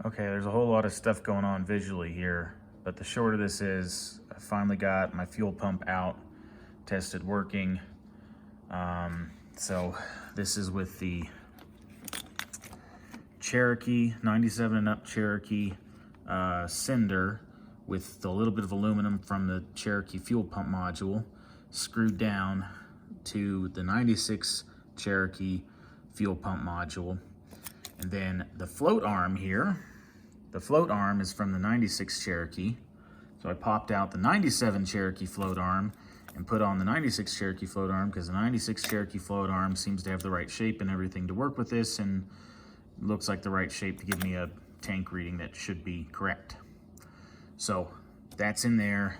Okay, there's a whole lot of stuff going on visually here, but the short of this is I finally got my fuel pump out, tested working. So this is with the Cherokee, 97 and up Cherokee cinder with a little bit of aluminum from the Cherokee fuel pump module screwed down to the 96 Cherokee fuel pump module. And then the float arm here, the float arm is from the 96 Cherokee. So I popped out the 97 Cherokee float arm and put on the 96 Cherokee float arm because the 96 Cherokee float arm seems to have the right shape and everything to work with this, and looks like the right shape to give me a tank reading that should be correct. So that's in there.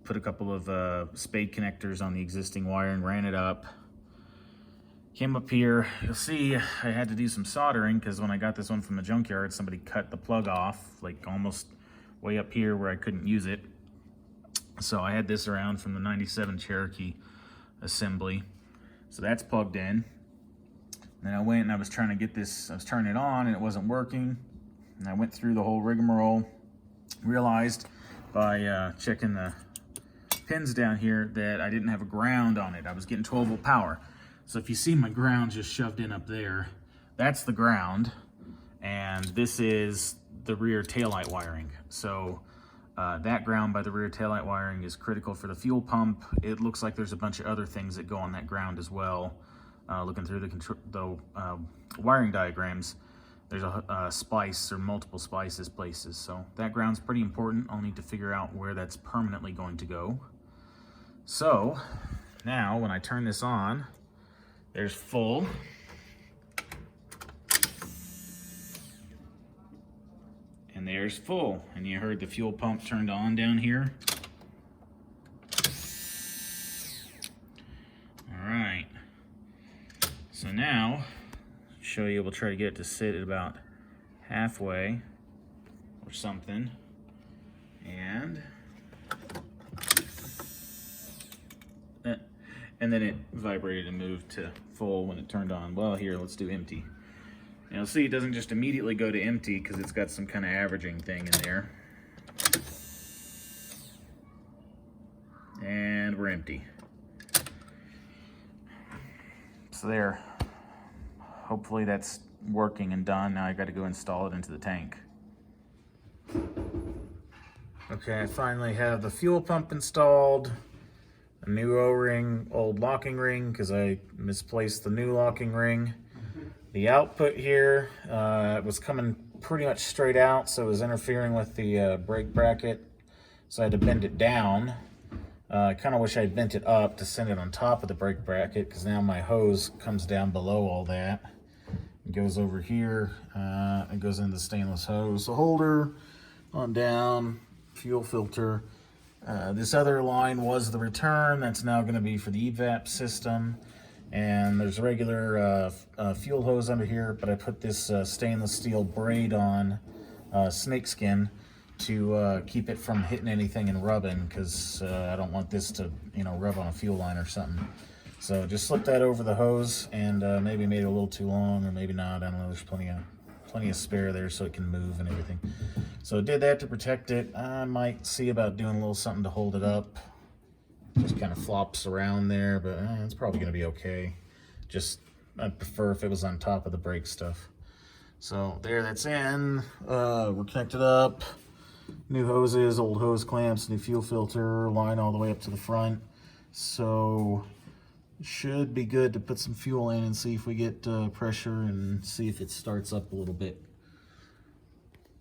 Put a couple of spade connectors on the existing wiring, ran it up. Came up here, you'll see I had to do some soldering because when I got this one from the junkyard, somebody cut the plug off, like almost way up here where I couldn't use it. So I had this around from the 97 Cherokee assembly. So that's plugged in. Then I went and I was trying to get this, I was turning it on and it wasn't working. And I went through the whole rigmarole, realized by checking the pins down here that I didn't have a ground on it. I was getting 12 volt power. So if you see my ground just shoved in up there, that's the ground. And this is the rear taillight wiring. So that ground by the rear taillight wiring is critical for the fuel pump. It looks like there's a bunch of other things that go on that ground as well. Looking through the wiring diagrams, there's a splice or multiple splices places. So that ground's pretty important. I'll need to figure out where that's permanently going to go. So now when I turn this on, there's full. And there's full. And you heard the fuel pump turned on down here. All right. So now, show you, we'll try to get it to sit at about halfway or something. And then it vibrated and moved to full when it turned on. Well, here, let's do empty. And you'll see it doesn't just immediately go to empty because it's got some kind of averaging thing in there. And we're empty. So there. Hopefully that's working and done. Now I got to go install it into the tank. Okay, I finally have the fuel pump installed. A new O-ring, old locking ring, because I misplaced the new locking ring. The output here was coming pretty much straight out, so it was interfering with the brake bracket. So I had to bend it down. I kind of wish I'd bent it up to send it on top of the brake bracket, because now my hose comes down below all that. It goes over here, it goes into the stainless hose holder, on down, fuel filter. This other line was the return. That's now going to be for the evap system. And there's a regular fuel hose under here, but I put this stainless steel braid on snakeskin to keep it from hitting anything and rubbing, because I don't want this to, rub on a fuel line or something. So just slip that over the hose, and maybe made it a little too long, or maybe not. I don't know. There's plenty of spare there so it can move and everything. So did that to protect it. I might see about doing a little something to hold it up. Just kind of flops around there, but it's probably going to be okay. Just I'd prefer if it was on top of the brake stuff. So there, that's in. We're connected up. New hoses, old hose clamps, new fuel filter, line all the way up to the front. So should be good to put some fuel in and see if we get pressure and see if it starts up a little bit.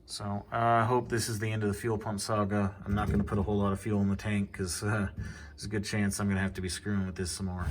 So I hope this is the end of the fuel pump saga. I'm not going to put a whole lot of fuel in the tank because there's a good chance I'm going to have to be screwing with this some more.